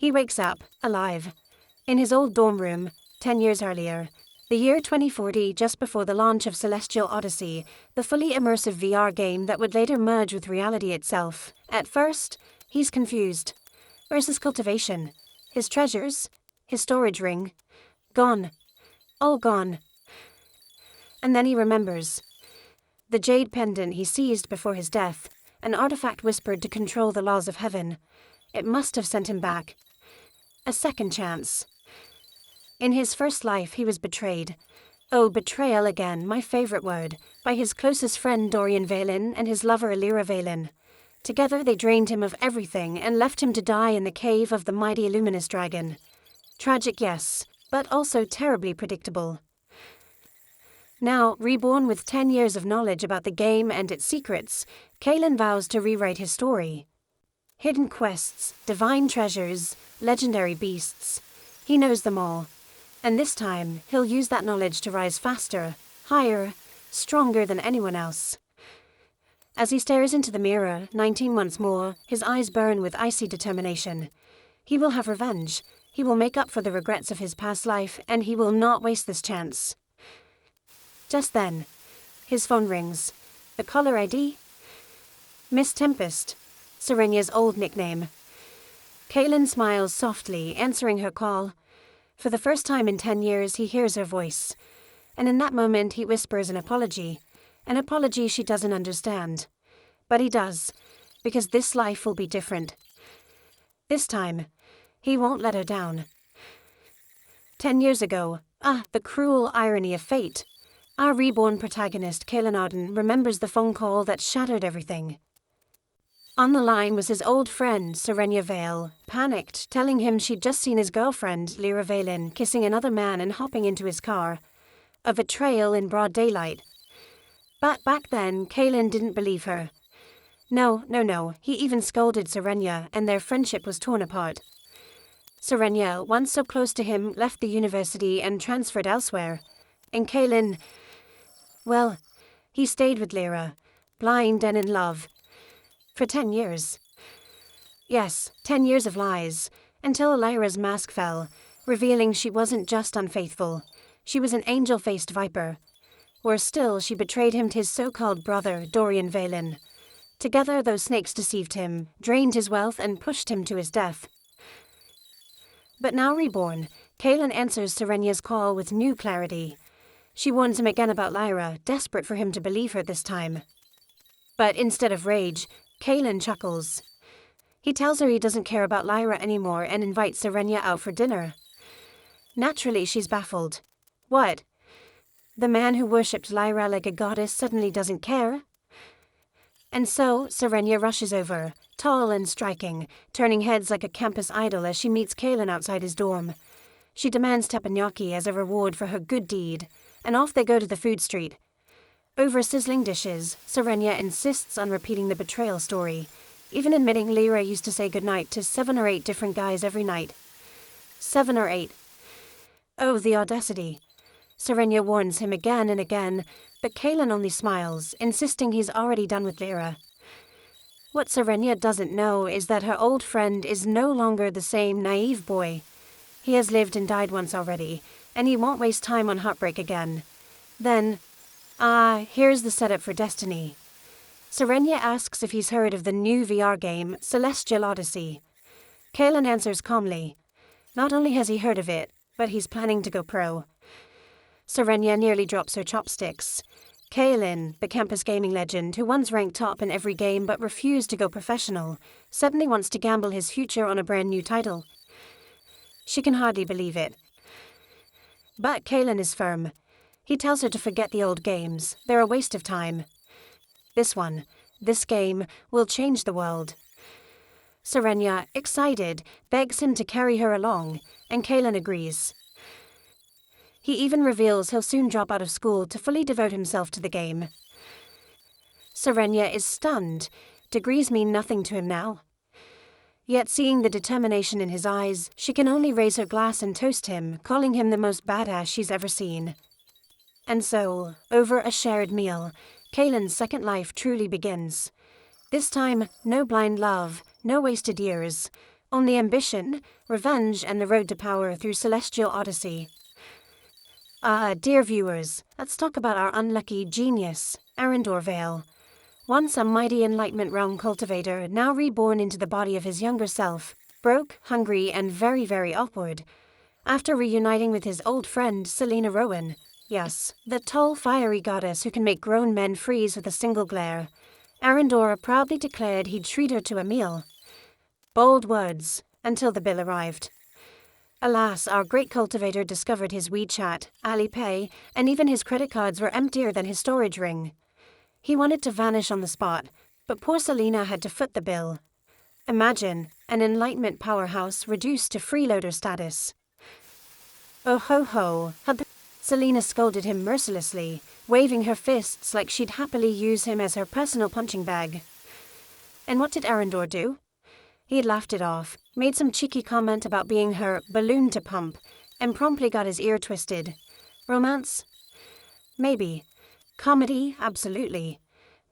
He wakes up, alive, in his old dorm room, 10 years earlier. The year 2040, just before the launch of Celestial Odyssey, the fully immersive VR game that would later merge with reality itself. At first, he's confused. Where's his cultivation? His treasures? His storage ring? Gone. All gone. And then he remembers. The jade pendant he seized before his death, an artifact whispered to control the laws of heaven. It must have sent him back. A second chance. In his first life, he was betrayed. Oh, betrayal again, my favorite word, by his closest friend Dorian Valen and his lover Illyra Valen. Together they drained him of everything and left him to die in the cave of the mighty Luminous Dragon. Tragic, yes, but also terribly predictable. Now, reborn with 10 years of knowledge about the game and its secrets, Kalen vows to rewrite his story. Hidden quests, divine treasures, legendary beasts. He knows them all. And this time, he'll use that knowledge to rise faster, higher, stronger than anyone else. As he stares into the mirror, 19 once more, his eyes burn with icy determination. He will have revenge. He will make up for the regrets of his past life, and he will not waste this chance. Just then, his phone rings. The caller ID? Miss Tempest, Serenia's old nickname. Kalen smiles softly, answering her call. For the first time in 10 years, he hears her voice. And in that moment, he whispers an apology she doesn't understand. But he does, because this life will be different. This time, he won't let her down. 10 years ago, the cruel irony of fate. Our reborn protagonist, Kalen Arden, remembers the phone call that shattered everything. On the line was his old friend, Serenia Vale, panicked, telling him she'd just seen his girlfriend, Lyra Valen, kissing another man and hopping into his car. A betrayal in broad daylight. But back then, Kalen didn't believe her. No, he even scolded Serenia, and their friendship was torn apart. Serenia, once so close to him, left the university and transferred elsewhere. And Kalen, well, he stayed with Lyra, blind and in love. For 10 years. Yes, 10 years of lies, until Lyra's mask fell, revealing she wasn't just unfaithful. She was an angel-faced viper. Worse still, she betrayed him to his so-called brother, Dorian Valen. Together, those snakes deceived him, drained his wealth, and pushed him to his death. But now reborn, Kalen answers Serenia's call with new clarity. She warns him again about Lyra, desperate for him to believe her this time. But instead of rage, Kalen chuckles. He tells her he doesn't care about Lyra anymore and invites Serenia out for dinner. Naturally, she's baffled. What? The man who worshipped Lyra like a goddess suddenly doesn't care? And so, Serenia rushes over, tall and striking, turning heads like a campus idol as she meets Kalen outside his dorm. She demands teppanyaki as a reward for her good deed, and off they go to the food street. Over sizzling dishes, Serenia insists on repeating the betrayal story, even admitting Lyra used to say goodnight to 7 or 8 different guys every night. 7 or 8. Oh, the audacity. Serenia warns him again and again, but Kalen only smiles, insisting he's already done with Lyra. What Serenia doesn't know is that her old friend is no longer the same naive boy. He has lived and died once already, and he won't waste time on heartbreak again. Then, here's the setup for destiny. Serenia asks if he's heard of the new VR game, Celestial Odyssey. Kalen answers calmly. Not only has he heard of it, but he's planning to go pro. Serenia nearly drops her chopsticks. Kalen, the campus gaming legend who once ranked top in every game but refused to go professional, suddenly wants to gamble his future on a brand new title. She can hardly believe it. But Kalen is firm. He tells her to forget the old games. They're a waste of time. This game, will change the world. Serenia, excited, begs him to carry her along, and Kalen agrees. He even reveals he'll soon drop out of school to fully devote himself to the game. Serenia is stunned. Degrees mean nothing to him now. Yet seeing the determination in his eyes, she can only raise her glass and toast him, calling him the most badass she's ever seen. And so, over a shared meal, Kalen's second life truly begins. This time, no blind love, no wasted years, only ambition, revenge, and the road to power through Celestial Odyssey. Dear viewers, let's talk about our unlucky genius, Arendor Vale. Once a mighty Enlightenment realm cultivator, now reborn into the body of his younger self, broke, hungry, and very, very awkward. After reuniting with his old friend, Selena Rowan, yes, the tall, fiery goddess who can make grown men freeze with a single glare, Arendor proudly declared he'd treat her to a meal. Bold words, until the bill arrived. Alas, our great cultivator discovered his WeChat, Alipay, and even his credit cards were emptier than his storage ring. He wanted to vanish on the spot, but poor Selena had to foot the bill. Imagine, an Enlightenment powerhouse reduced to freeloader status. Oh ho ho, Selena scolded him mercilessly, waving her fists like she'd happily use him as her personal punching bag. And what did Arendor do? He had laughed it off, made some cheeky comment about being her balloon to pump, and promptly got his ear twisted. Romance? Maybe. Comedy? Absolutely.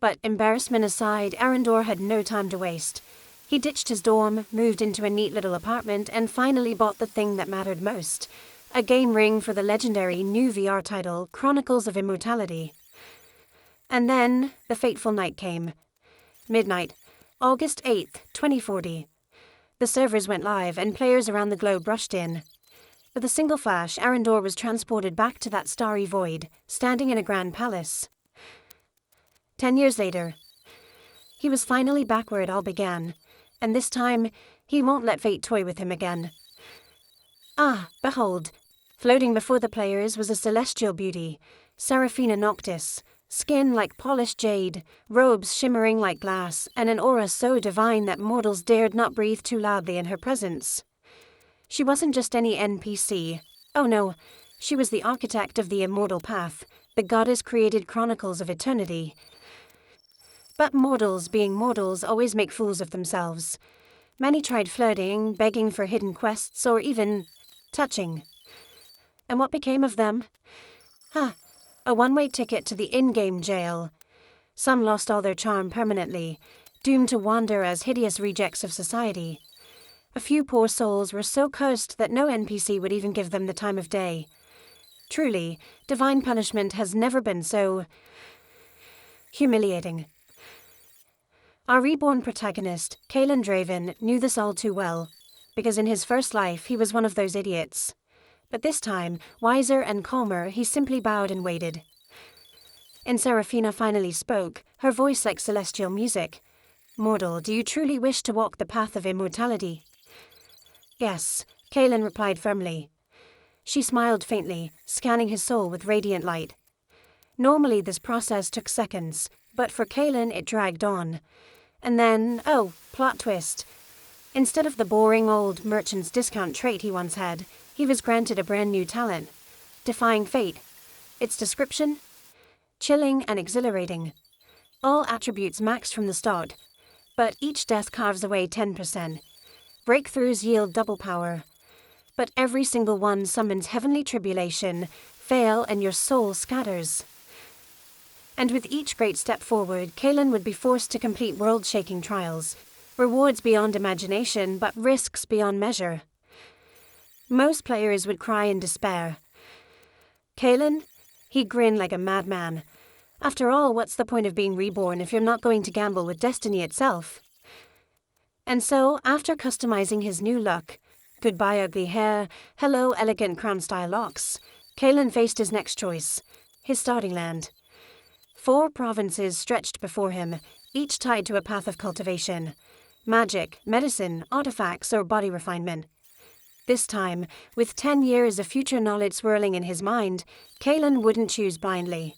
But embarrassment aside, Arendor had no time to waste. He ditched his dorm, moved into a neat little apartment, and finally bought the thing that mattered most, a game ring for the legendary new VR title, Chronicles of Immortality. And then, the fateful night came. Midnight, August 8th, 2040. The servers went live and players around the globe rushed in. With a single flash, Arendor was transported back to that starry void, standing in a grand palace. 10 years later, he was finally back where it all began, and this time, he won't let fate toy with him again. Ah, behold! Floating before the players was a celestial beauty, Seraphina Noctis, skin like polished jade, robes shimmering like glass, and an aura so divine that mortals dared not breathe too loudly in her presence. She wasn't just any NPC. Oh no, she was the architect of the immortal path, the goddess-created chronicles of eternity. But mortals, being mortals, always make fools of themselves. Many tried flirting, begging for hidden quests, or even touching. And what became of them? A one-way ticket to the in-game jail. Some lost all their charm permanently, doomed to wander as hideous rejects of society. A few poor souls were so cursed that no NPC would even give them the time of day. Truly, divine punishment has never been so humiliating. Our reborn protagonist, Kalen Draven, knew this all too well, because in his first life he was one of those idiots. But this time, wiser and calmer, he simply bowed and waited. And Seraphina finally spoke, her voice like celestial music. Mortal, do you truly wish to walk the path of immortality? Yes, Kalen replied firmly. She smiled faintly, scanning his soul with radiant light. Normally this process took seconds, but for Kalen it dragged on. And then, plot twist. Instead of the boring old merchant's discount trait he once had, he was granted a brand new talent, defying fate. Its description? Chilling and exhilarating. All attributes maxed from the start, but each death carves away 10%. Breakthroughs yield double power, but every single one summons heavenly tribulation, fail, and your soul scatters. And with each great step forward, Kalen would be forced to complete world-shaking trials. Rewards beyond imagination, but risks beyond measure. Most players would cry in despair. Kalen? He grinned like a madman. After all, what's the point of being reborn if you're not going to gamble with destiny itself? And so, after customizing his new look, goodbye ugly hair, hello elegant crown-style locks, Kalen faced his next choice, his starting land. 4 provinces stretched before him, each tied to a path of cultivation. Magic, medicine, artifacts, or body refinement. This time, with 10 years of future knowledge swirling in his mind, Kalen wouldn't choose blindly.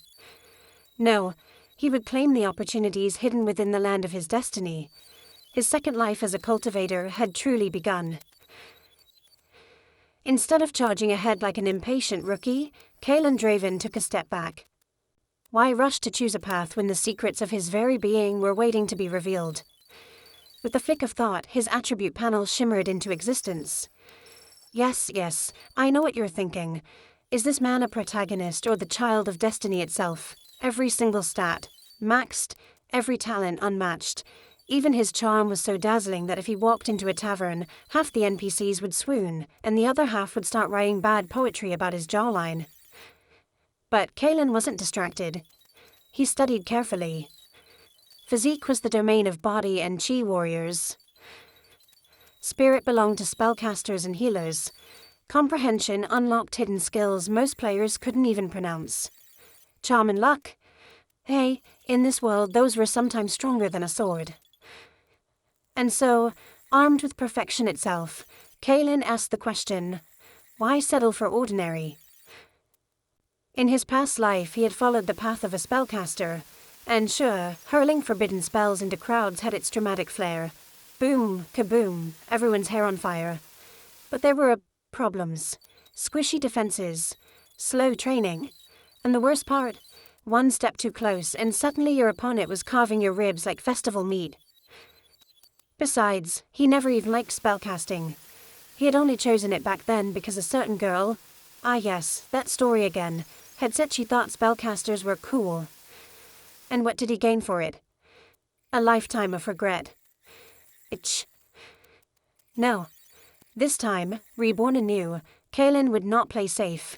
No, he would claim the opportunities hidden within the land of his destiny. His second life as a cultivator had truly begun. Instead of charging ahead like an impatient rookie, Kalen Draven took a step back. Why rush to choose a path when the secrets of his very being were waiting to be revealed? With a flick of thought, his attribute panel shimmered into existence. Yes, I know what you're thinking. Is this man a protagonist or the child of destiny itself? Every single stat, maxed, every talent unmatched. Even his charm was so dazzling that if he walked into a tavern, half the NPCs would swoon, and the other half would start writing bad poetry about his jawline. But Kalen wasn't distracted. He studied carefully. Physique was the domain of body and chi warriors. Spirit belonged to spellcasters and healers. Comprehension unlocked hidden skills most players couldn't even pronounce. Charm and luck? Hey, in this world those were sometimes stronger than a sword. And so, armed with perfection itself, Kalen asked the question, why settle for ordinary? In his past life he had followed the path of a spellcaster, and sure, hurling forbidden spells into crowds had its dramatic flair. Boom, kaboom, everyone's hair on fire. But there were problems. Squishy defenses, slow training, and the worst part, one step too close and suddenly your opponent was carving your ribs like festival meat. Besides, he never even liked spellcasting. He had only chosen it back then because a certain girl, ah yes, that story again, had said she thought spellcasters were cool. And what did he gain for it? A lifetime of regret. Itch. No. This time, reborn anew, Kalen would not play safe.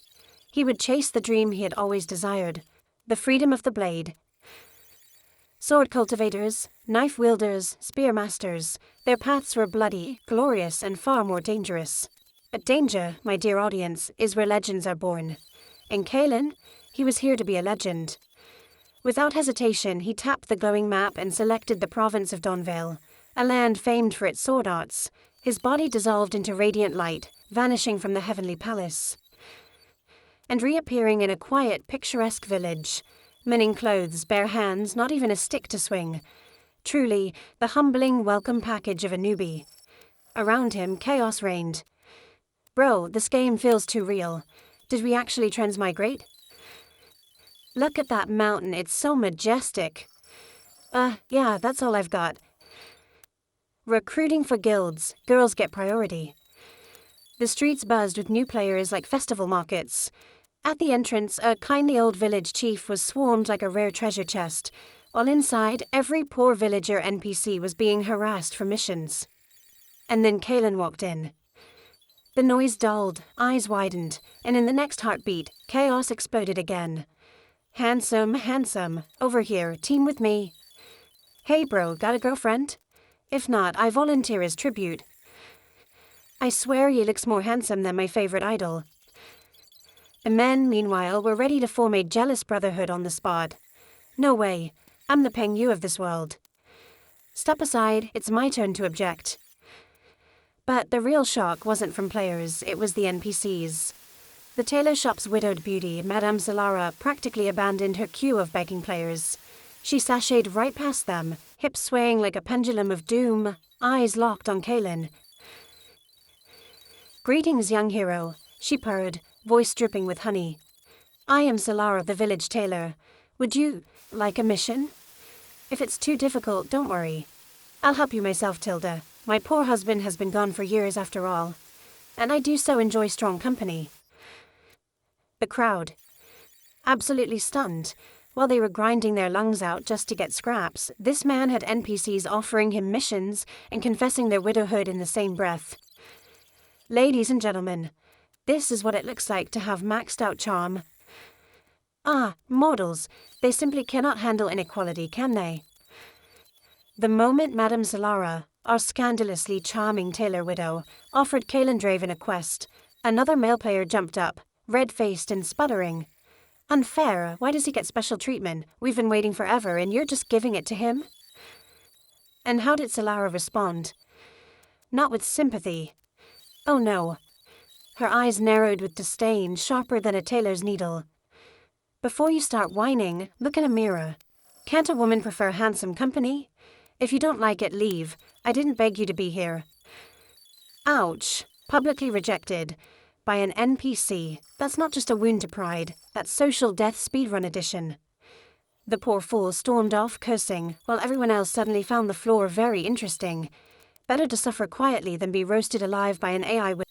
He would chase the dream he had always desired, the freedom of the blade. Sword cultivators, knife wielders, spear masters, their paths were bloody, glorious, and far more dangerous. But danger, my dear audience, is where legends are born. In Kalen, he was here to be a legend. Without hesitation, he tapped the glowing map and selected the province of Donvale, a land famed for its sword arts. His body dissolved into radiant light, vanishing from the heavenly palace, and reappearing in a quiet, picturesque village. Men in clothes, bare hands, not even a stick to swing. Truly, the humbling, welcome package of a newbie. Around him, chaos reigned. Bro, this game feels too real. Did we actually transmigrate? Look at that mountain, it's so majestic. Yeah, that's all I've got. Recruiting for guilds, girls get priority. The streets buzzed with new players like festival markets. At the entrance, a kindly old village chief was swarmed like a rare treasure chest, while inside, every poor villager NPC was being harassed for missions. And then Kalen walked in. The noise dulled, eyes widened, and in the next heartbeat, chaos exploded again. Handsome, handsome, over here, team with me. Hey bro, got a girlfriend? If not, I volunteer as tribute. I swear he looks more handsome than my favorite idol. The men, meanwhile, were ready to form a jealous brotherhood on the spot. No way, I'm the Peng Yu of this world. Step aside, it's my turn to object. But the real shock wasn't from players, it was the NPCs. The tailor shop's widowed beauty, Madame Solara, practically abandoned her queue of begging players. She sashayed right past them, hips swaying like a pendulum of doom, eyes locked on Kalen. Greetings, young hero, she purred, voice dripping with honey. I am Solara, the village tailor. Would you like a mission? If it's too difficult, don't worry. I'll help you myself, Tilda. My poor husband has been gone for years after all, and I do so enjoy strong company. The crowd, absolutely stunned. While they were grinding their lungs out just to get scraps, this man had NPCs offering him missions and confessing their widowhood in the same breath. Ladies and gentlemen, this is what it looks like to have maxed out charm. Ah, mortals, they simply cannot handle inequality, can they? The moment Madame Solara, our scandalously charming tailor widow, offered Kalen Draven a quest, another male player jumped up, red-faced and sputtering. Unfair, why does he get special treatment? We've been waiting forever and you're just giving it to him? And how did Solara respond? Not with sympathy. Oh no. Her eyes narrowed with disdain, sharper than a tailor's needle. Before you start whining, look in a mirror. Can't a woman prefer handsome company? If you don't like it, leave. I didn't beg you to be here. Ouch. Publicly rejected. By an NPC. That's not just a wound to pride. That's social death speedrun edition. The poor fool stormed off, cursing, while everyone else suddenly found the floor very interesting. Better to suffer quietly than be roasted alive by an AI with